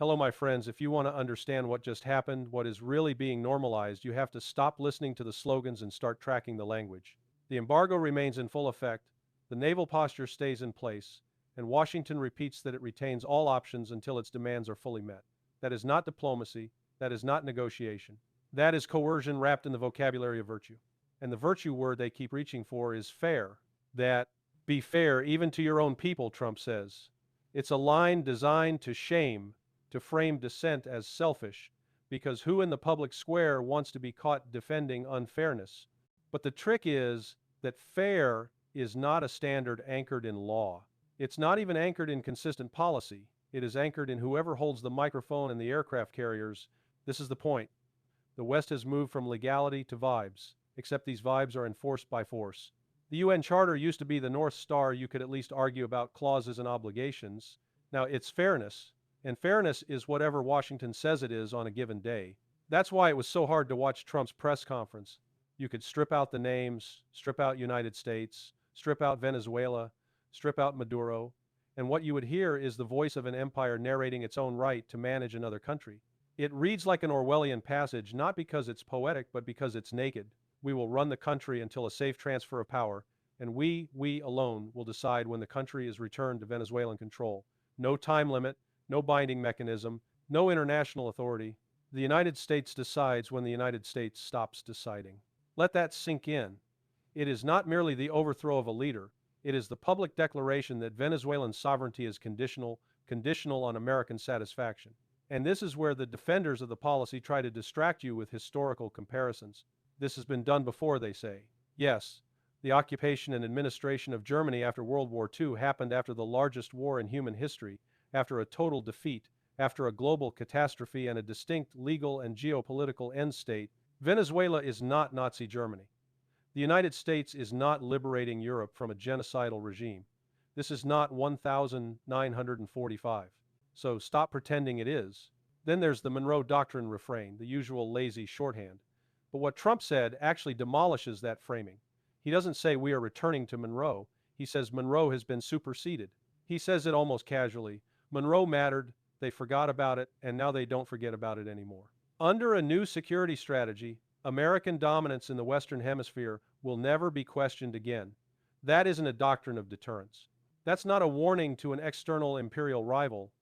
Hello, my friends. If you want to understand what just happened, what is really being normalized, you have to stop listening to the slogans and start tracking the language. The embargo remains in full effect, the naval posture stays in place, and Washington repeats that it retains all options until its demands are fully met. That is not diplomacy. That is not negotiation. That is coercion wrapped in the vocabulary of virtue. And the virtue word they keep reaching for is fair. That, be fair even to your own people, Trump says. It's a line designed to shame, to frame dissent as selfish, because who in the public square wants to be caught defending unfairness? But the trick is that fair is not a standard anchored in law. It's not even anchored in consistent policy. It is anchored in whoever holds the microphone and the aircraft carriers. This is the point. The West has moved from legality to vibes, except these vibes are enforced by force. The UN Charter used to be the North Star. You could at least argue about clauses and obligations. Now, it's fairness. And fairness is whatever Washington says it is on a given day. That's why it was so hard to watch Trump's press conference. You could strip out the names, strip out United States, strip out Venezuela, strip out Maduro, and what you would hear is the voice of an empire narrating its own right to manage another country. It reads like an Orwellian passage, not because it's poetic, but because it's naked. We will run the country until a safe transfer of power, and we alone, will decide when the country is returned to Venezuelan control. No time limit, no binding mechanism, no international authority. The United States decides when the United States stops deciding. Let that sink in. It is not merely the overthrow of a leader. It is the public declaration that Venezuelan sovereignty is conditional on American satisfaction. And this is where the defenders of the policy try to distract you with historical comparisons. This has been done before, they say. Yes, the occupation and administration of Germany after World War II happened after the largest war in human history, after a total defeat, after a global catastrophe and a distinct legal and geopolitical end state. Venezuela is not Nazi Germany. The United States is not liberating Europe from a genocidal regime. This is not 1945. So stop pretending it is. Then there's the Monroe Doctrine refrain, the usual lazy shorthand. But what Trump said actually demolishes that framing. He doesn't say we are returning to Monroe. He says Monroe has been superseded. He says it almost casually. Monroe mattered, they forgot about it, and now they don't forget about it anymore. Under a new security strategy, American dominance in the Western Hemisphere will never be questioned again. That isn't a doctrine of deterrence. That's not a warning to an external imperial rival.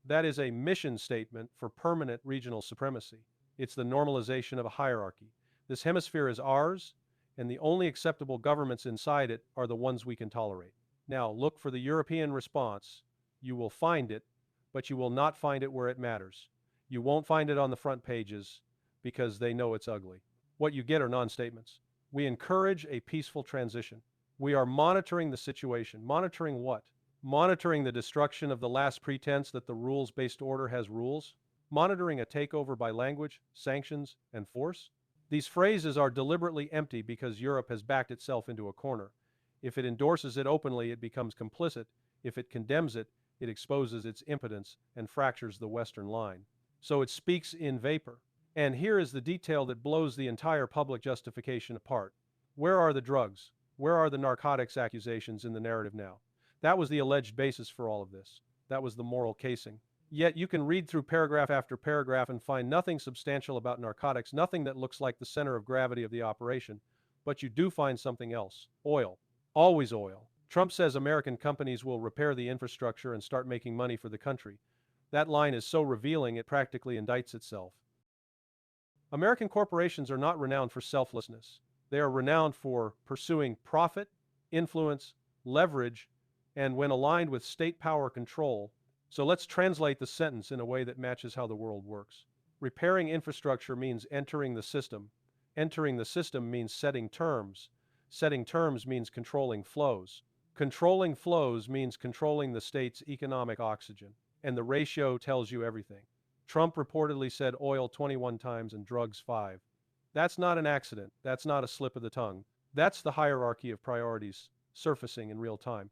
That is a mission statement for permanent regional supremacy. It's the normalization of a hierarchy. This hemisphere is ours, and the only acceptable governments inside it are the ones we can tolerate. Now, look for the European response. You will find it, but you will not find it where it matters. You won't find it on the front pages because they know it's ugly. What you get are non-statements. We encourage a peaceful transition. We are monitoring the situation. Monitoring what? Monitoring the destruction of the last pretense that the rules-based order has rules? Monitoring a takeover by language, sanctions, and force? These phrases are deliberately empty because Europe has backed itself into a corner. If it endorses it openly, it becomes complicit. If it condemns it, it exposes its impotence and fractures the Western line. So it speaks in vapor. And here is the detail that blows the entire public justification apart. Where are the drugs? Where are the narcotics accusations in the narrative now? That was the alleged basis for all of this. That was the moral casing. Yet you can read through paragraph after paragraph and find nothing substantial about narcotics, nothing that looks like the center of gravity of the operation. But you do find something else. Oil. Always oil. Trump says American companies will repair the infrastructure and start making money for the country. That line is so revealing it practically indicts itself. American corporations are not renowned for selflessness. They are renowned for pursuing profit, influence, leverage, and when aligned with state power control. So let's translate the sentence in a way that matches how the world works. Repairing infrastructure means entering the system. Entering the system means setting terms. Setting terms means controlling flows. Controlling flows means controlling the state's economic oxygen. And the ratio tells you everything. Trump reportedly said oil 21 times and drugs 5. That's not an accident. That's not a slip of the tongue. That's the hierarchy of priorities surfacing in real time.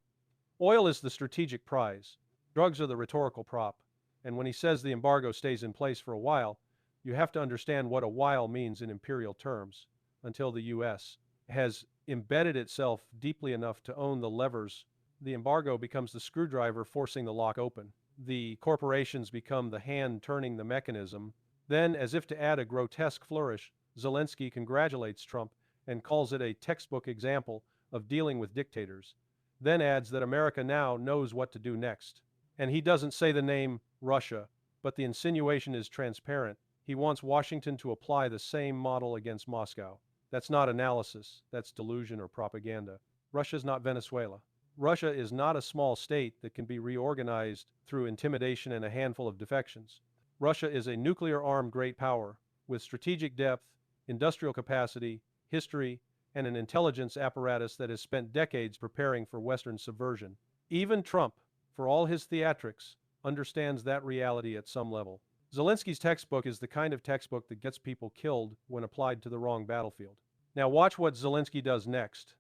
Oil is the strategic prize. Drugs are the rhetorical prop. And when he says the embargo stays in place for a while, you have to understand what a while means in imperial terms, until the U.S. has embedded itself deeply enough to own the levers. The embargo becomes the screwdriver forcing the lock open. the corporations become the hand turning the mechanism. Then, as if to add a grotesque flourish, Zelensky congratulates Trump and calls it a textbook example of dealing with dictators. Then adds that America now knows what to do next. And he doesn't say the name Russia, but the insinuation is transparent. He wants Washington to apply the same model against Moscow. That's not analysis, that's delusion or propaganda. Russia's not Venezuela. Russia is not a small state that can be reorganized through intimidation and a handful of defections. Russia is a nuclear-armed great power with strategic depth, industrial capacity, history, and an intelligence apparatus that has spent decades preparing for Western subversion. Even Trump, for all his theatrics, understands that reality at some level. Zelensky's textbook is the kind of textbook that gets people killed when applied to the wrong battlefield. Now watch what Zelensky does next,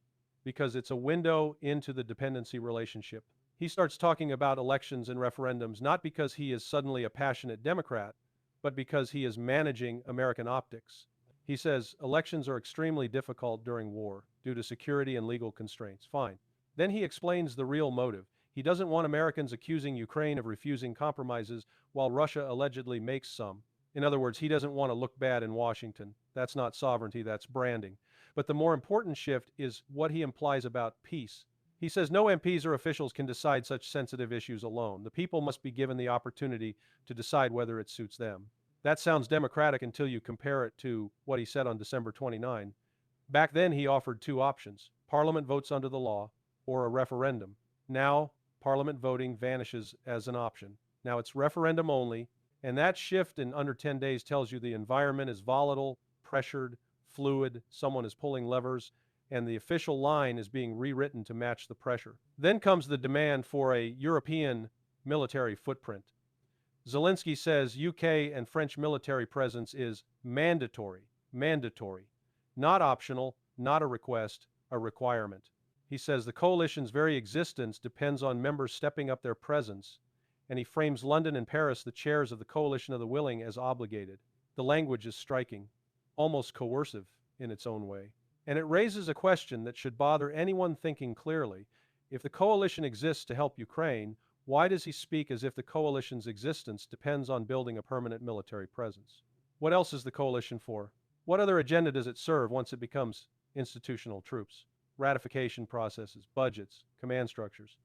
because it's a window into the dependency relationship. He starts talking about elections and referendums not because he is suddenly a passionate Democrat, but because he is managing American optics. He says elections are extremely difficult during war due to security and legal constraints. Fine. Then he explains the real motive. He doesn't want Americans accusing Ukraine of refusing compromises while Russia allegedly makes some. In other words, he doesn't want to look bad in Washington. That's not sovereignty, that's branding. But the more important shift is what he implies about peace. He says no MPs or officials can decide such sensitive issues alone. The people must be given the opportunity to decide whether it suits them. That sounds democratic until you compare it to what he said on December 29. Back then he offered two options: Parliament votes under the law or a referendum. Now, Parliament voting vanishes as an option. Now it's referendum only, and that shift in under 10 days tells you the environment is volatile, pressured, fluid, someone is pulling levers, and the official line is being rewritten to match the pressure. Then comes the demand for a European military footprint. Zelensky says UK and French military presence is mandatory, not optional, not a request, a requirement. He says the coalition's very existence depends on members stepping up their presence, and he frames London and Paris, the chairs of the coalition of the willing, as obligated. The language is striking, almost coercive in its own way. And it raises a question that should bother anyone thinking clearly. If the coalition exists to help Ukraine, why does he speak as if the coalition's existence depends on building a permanent military presence? What else is the coalition for? What other agenda does it serve once it becomes institutional troops? Ratification processes, budgets, command structures.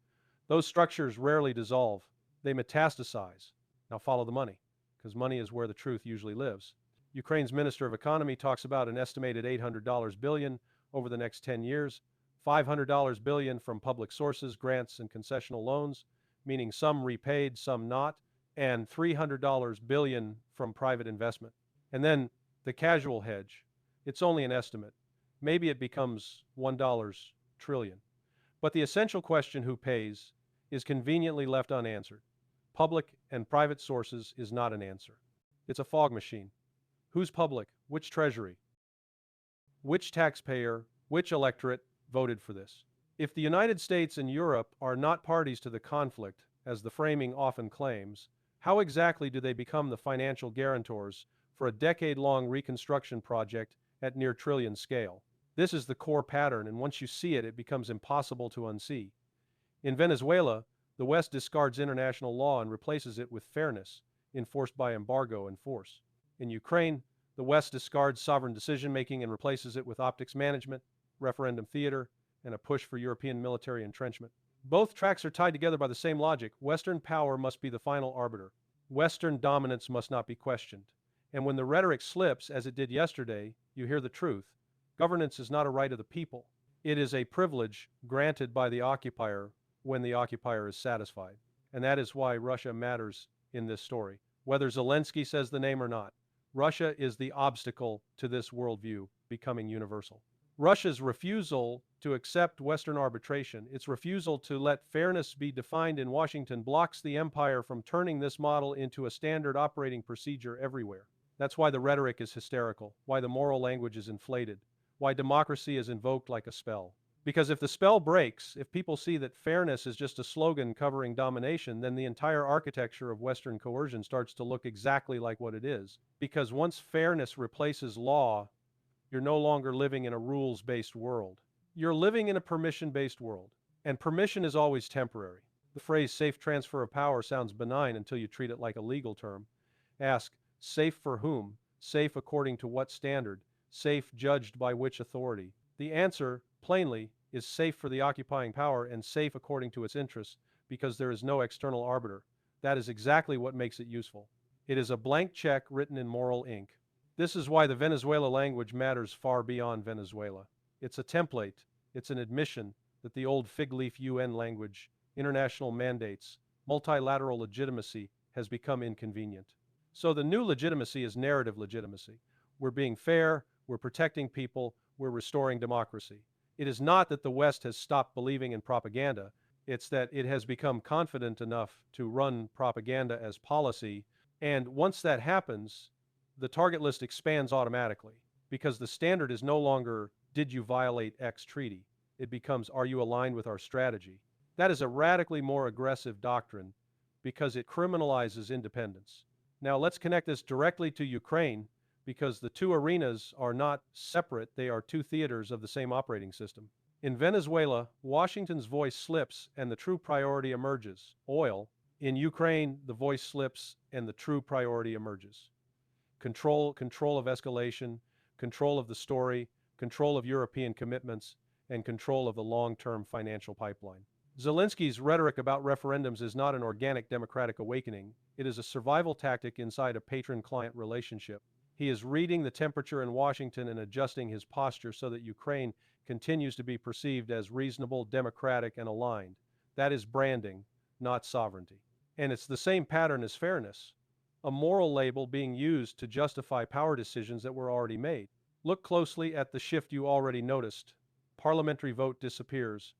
Those structures rarely dissolve. They metastasize. Now follow the money, because money is where the truth usually lives. Ukraine's Minister of Economy talks about an estimated $800 billion over the next 10 years, $500 billion from public sources, grants and concessional loans, meaning some repaid, some not, and $300 billion from private investment. And then the casual hedge. It's only an estimate. Maybe it becomes $1 trillion. But the essential question, who pays, is conveniently left unanswered. Public and private sources is not an answer. It's a fog machine. Who's public? Which treasury? Which taxpayer? Which electorate voted for this? If the United States and Europe are not parties to the conflict, as the framing often claims, how exactly do they become the financial guarantors for a decade-long reconstruction project at near trillion scale? This is the core pattern, and once you see it, it becomes impossible to unsee. In Venezuela, the West discards international law and replaces it with fairness, enforced by embargo and force. In Ukraine, the West discards sovereign decision-making and replaces it with optics management, referendum theater, and a push for European military entrenchment. Both tracks are tied together by the same logic. Western power must be the final arbiter. Western dominance must not be questioned. And when the rhetoric slips, as it did yesterday, you hear the truth. Governance is not a right of the people. It is a privilege granted by the occupier when the occupier is satisfied. And that is why Russia matters in this story, whether Zelensky says the name or not. Russia is the obstacle to this worldview becoming universal. Russia's refusal to accept Western arbitration, its refusal to let fairness be defined in Washington, blocks the empire from turning this model into a standard operating procedure everywhere. That's why the rhetoric is hysterical, why the moral language is inflated, why democracy is invoked like a spell. Because if the spell breaks, if people see that fairness is just a slogan covering domination, then the entire architecture of Western coercion starts to look exactly like what it is. Because once fairness replaces law, you're no longer living in a rules-based world. You're living in a permission-based world. And permission is always temporary. The phrase safe transfer of power sounds benign until you treat it like a legal term. Ask, safe for whom? Safe according to what standard? Safe judged by which authority? The answer, plainly, is safe for the occupying power and safe according to its interests, because there is no external arbiter. That is exactly what makes it useful. It is a blank check written in moral ink. This is why the Venezuela language matters far beyond Venezuela. It's a template, it's an admission that the old fig leaf UN language, international mandates, multilateral legitimacy has become inconvenient. So the new legitimacy is narrative legitimacy. We're being fair, we're protecting people, we're restoring democracy. It is not that the West has stopped believing in propaganda, it's that it has become confident enough to run propaganda as policy, and once that happens, the target list expands automatically because the standard is no longer, did you violate X treaty? It becomes, are you aligned with our strategy? That is a radically more aggressive doctrine because it criminalizes independence. Now let's connect this directly to Ukraine because the two arenas are not separate, they are two theaters of the same operating system. In Venezuela, Washington's voice slips and the true priority emerges, oil. In Ukraine, the voice slips and the true priority emerges. Control of escalation, control of the story, control of European commitments, and control of the long-term financial pipeline. Zelensky's rhetoric about referendums is not an organic democratic awakening. It is a survival tactic inside a patron-client relationship. He is reading the temperature in Washington and adjusting his posture so that Ukraine continues to be perceived as reasonable, democratic, and aligned. That is branding, not sovereignty. And it's the same pattern as fairness, a moral label being used to justify power decisions that were already made. Look closely at the shift you already noticed. Parliamentary vote disappears.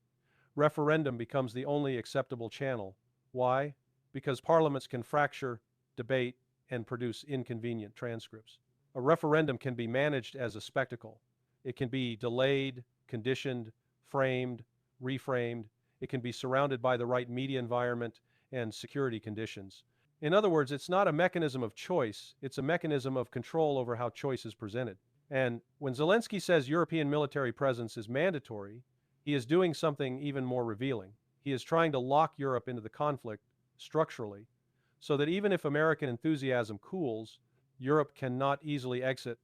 Referendum becomes the only acceptable channel. Why? Because parliaments can fracture, debate, and produce inconvenient transcripts. A referendum can be managed as a spectacle. It can be delayed, conditioned, framed, reframed. It can be surrounded by the right media environment and security conditions. In other words, it's not a mechanism of choice, it's a mechanism of control over how choice is presented. And when Zelensky says European military presence is mandatory, he is doing something even more revealing. He is trying to lock Europe into the conflict structurally, so that even if American enthusiasm cools, Europe cannot easily exit.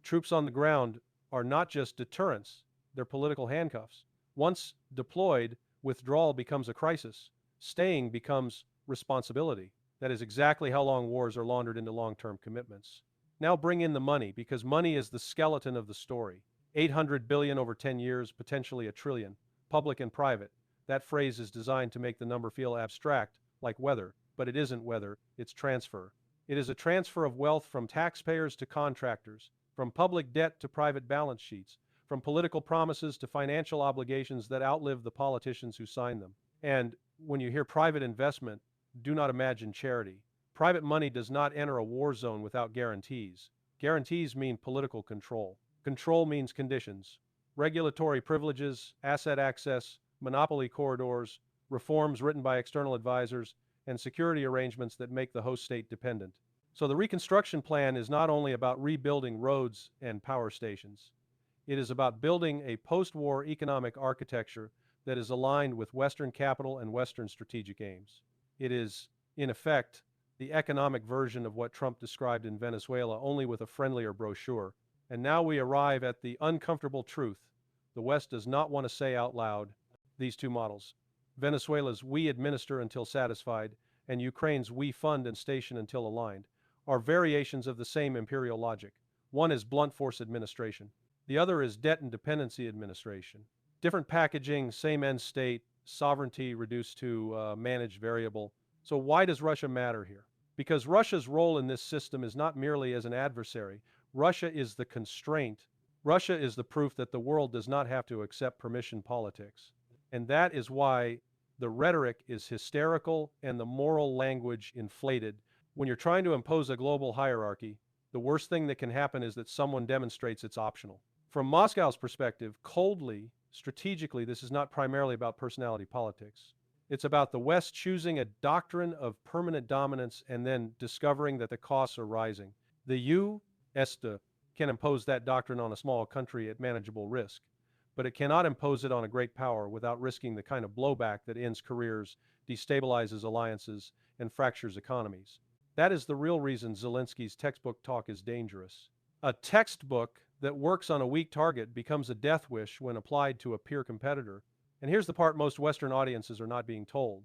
Troops on the ground are not just deterrents, they're political handcuffs. Once deployed, withdrawal becomes a crisis. Staying becomes responsibility. That is exactly how long wars are laundered into long-term commitments. Now bring in the money, because money is the skeleton of the story. 800 billion over 10 years, potentially $1 trillion, public and private. That phrase is designed to make the number feel abstract, like weather, but it isn't weather, it's transfer. It is a transfer of wealth from taxpayers to contractors, from public debt to private balance sheets, from political promises to financial obligations that outlive the politicians who signed them. And when you hear private investment, do not imagine charity. Private money does not enter a war zone without guarantees. Guarantees mean political control. Control means conditions. Regulatory privileges, asset access, monopoly corridors, reforms written by external advisors, and security arrangements that make the host state dependent. So the reconstruction plan is not only about rebuilding roads and power stations. It is about building a post-war economic architecture that is aligned with Western capital and Western strategic aims. It is, in effect, the economic version of what Trump described in Venezuela, only with a friendlier brochure. And now we arrive at the uncomfortable truth. The West does not want to say out loud these two models. Venezuela's "we administer until satisfied" and Ukraine's "we fund and station until aligned" are variations of the same imperial logic. One is blunt force administration. The other is debt and dependency administration. Different packaging, same end state, sovereignty reduced to managed variable. So why does Russia matter here? Because Russia's role in this system is not merely as an adversary. Russia is the constraint. Russia is the proof that the world does not have to accept permission politics. And that is why the rhetoric is hysterical and the moral language inflated. When you're trying to impose a global hierarchy, the worst thing that can happen is that someone demonstrates it's optional. From Moscow's perspective, coldly, strategically, this is not primarily about personality politics. It's about the West choosing a doctrine of permanent dominance and then discovering that the costs are rising. The U.S. can impose that doctrine on a small country at manageable risk. but it cannot impose it on a great power without risking the kind of blowback that ends careers, destabilizes alliances, and fractures economies. That is the real reason Zelensky's textbook talk is dangerous. A textbook that works on a weak target becomes a death wish when applied to a peer competitor. And here's the part most Western audiences are not being told.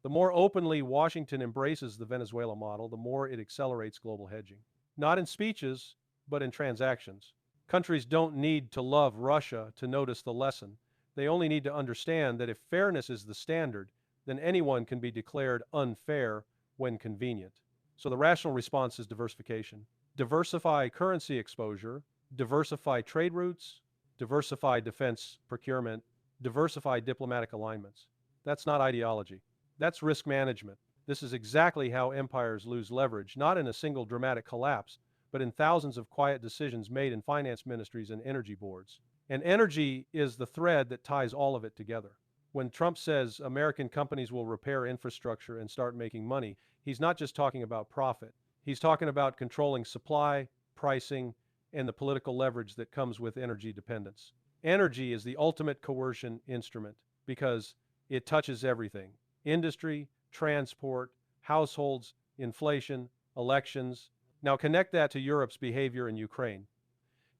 The more openly Washington embraces the Venezuela model, the more it accelerates global hedging. Not in speeches, but in transactions. Countries don't need to love Russia to notice the lesson. They only need to understand that if fairness is the standard, then anyone can be declared unfair when convenient. So the rational response is diversification. Diversify currency exposure, diversify trade routes, diversify defense procurement, diversify diplomatic alignments. That's not ideology. That's risk management. This is exactly how empires lose leverage, not in a single dramatic collapse, but in thousands of quiet decisions made in finance ministries and energy boards. And energy is the thread that ties all of it together. When Trump says American companies will repair infrastructure and start making money, he's not just talking about profit. He's talking about controlling supply, pricing, and the political leverage that comes with energy dependence. Energy is the ultimate coercion instrument because it touches everything: industry, transport, households, inflation, elections. Now connect that to Europe's behavior in Ukraine.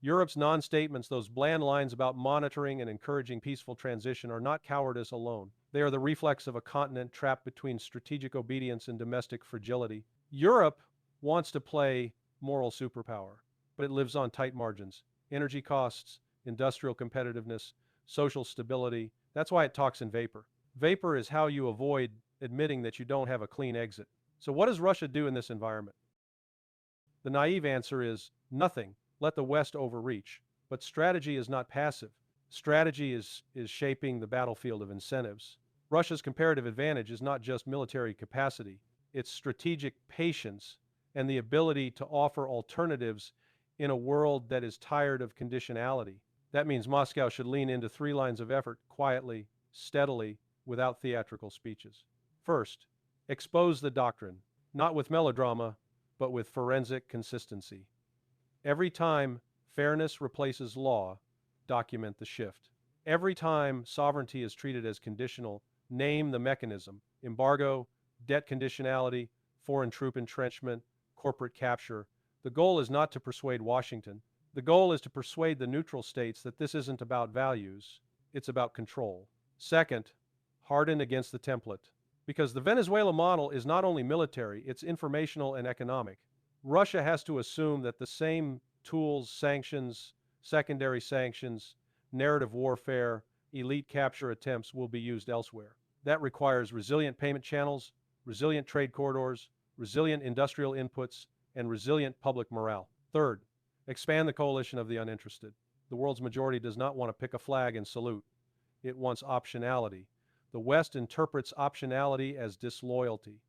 Europe's non-statements, those bland lines about monitoring and encouraging peaceful transition, are not cowardice alone. They are the reflex of a continent trapped between strategic obedience and domestic fragility. Europe wants to play moral superpower, but it lives on tight margins. Energy costs, industrial competitiveness, social stability. That's why it talks in vapor. Vapor is how you avoid admitting that you don't have a clean exit. So what does Russia do in this environment? The naive answer is nothing. Let the West overreach. But strategy is not passive. Strategy is shaping the battlefield of incentives. Russia's comparative advantage is not just military capacity. It's strategic patience and the ability to offer alternatives in a world that is tired of conditionality. That means Moscow should lean into three lines of effort quietly, steadily, without theatrical speeches. First, expose the doctrine, not with melodrama, but with forensic consistency. Every time fairness replaces law, document the shift. Every time sovereignty is treated as conditional, name the mechanism: embargo, debt conditionality, foreign troop entrenchment, corporate capture. The goal is not to persuade Washington. The goal is to persuade the neutral states that this isn't about values, it's about control. Second, harden against the template. Because the Venezuela model is not only military, it's informational and economic. Russia has to assume that the same tools, sanctions, secondary sanctions, narrative warfare, elite capture attempts will be used elsewhere. That requires resilient payment channels, resilient trade corridors, resilient industrial inputs, and resilient public morale. Third, expand the coalition of the uninterested. The world's majority does not want to pick a flag and salute. It wants optionality. The West interprets optionality as disloyalty.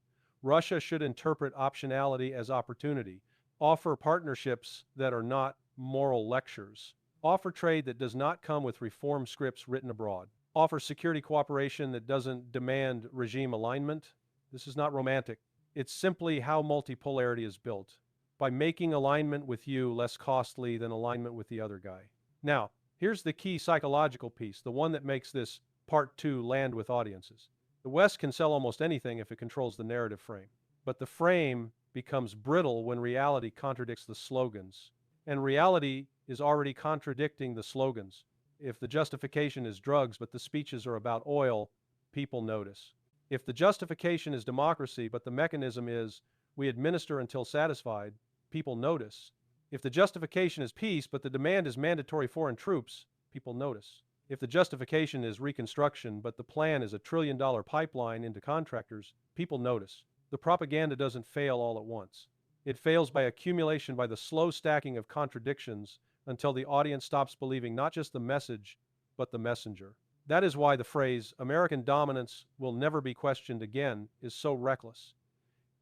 Russia should interpret optionality as opportunity. Offer partnerships that are not moral lectures. Offer trade that does not come with reform scripts written abroad. Offer security cooperation that doesn't demand regime alignment. This is not romantic. It's simply how multipolarity is built, by making alignment with you less costly than alignment with the other guy. Now, here's the key psychological piece, the one that makes this Part 2 land with audiences. The West can sell almost anything if it controls the narrative frame. But the frame becomes brittle when reality contradicts the slogans. And reality is already contradicting the slogans. If the justification is drugs, but the speeches are about oil, people notice. If the justification is democracy, but the mechanism is we administer until satisfied, people notice. If the justification is peace, but the demand is mandatory foreign troops, people notice. If the justification is reconstruction, but the plan is $1 trillion pipeline into contractors, people notice. The propaganda doesn't fail all at once. It fails by accumulation, by the slow stacking of contradictions until the audience stops believing not just the message, but the messenger. That is why the phrase, American dominance will never be questioned again, is so reckless.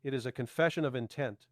It is a confession of intent.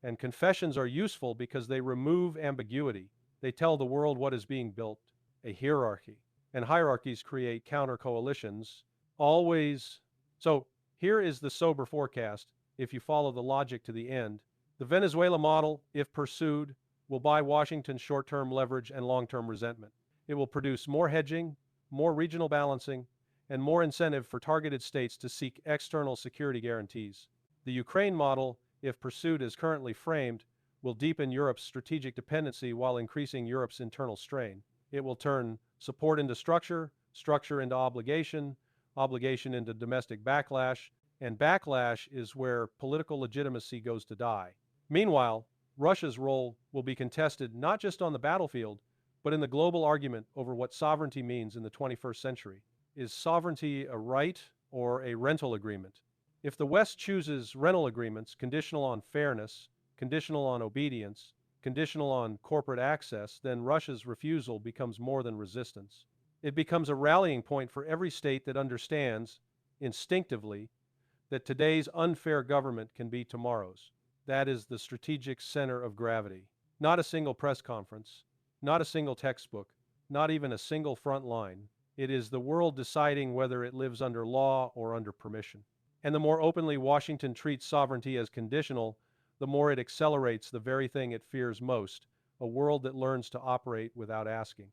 And confessions are useful because they remove ambiguity. They tell the world what is being built. A hierarchy. And hierarchies create counter-coalitions. Always. So here is the sober forecast, if you follow the logic to the end. The Venezuela model, if pursued, will buy Washington's short-term leverage and long-term resentment. It will produce more hedging, more regional balancing, and more incentive for targeted states to seek external security guarantees. The Ukraine model, if pursued as currently framed, will deepen Europe's strategic dependency while increasing Europe's internal strain. It will turn support into structure, structure into obligation, obligation into domestic backlash, and backlash is where political legitimacy goes to die. Meanwhile, Russia's role will be contested not just on the battlefield, but in the global argument over what sovereignty means in the 21st century. Is sovereignty a right or a rental agreement? If the West chooses rental agreements conditional on fairness, conditional on obedience, conditional on corporate access, then Russia's refusal becomes more than resistance. It becomes a rallying point for every state that understands, instinctively, that today's unfair government can be tomorrow's. That is the strategic center of gravity. Not a single press conference, not a single textbook, not even a single front line. It is the world deciding whether it lives under law or under permission. And the more openly Washington treats sovereignty as conditional, the more it accelerates the very thing it fears most, a world that learns to operate without asking.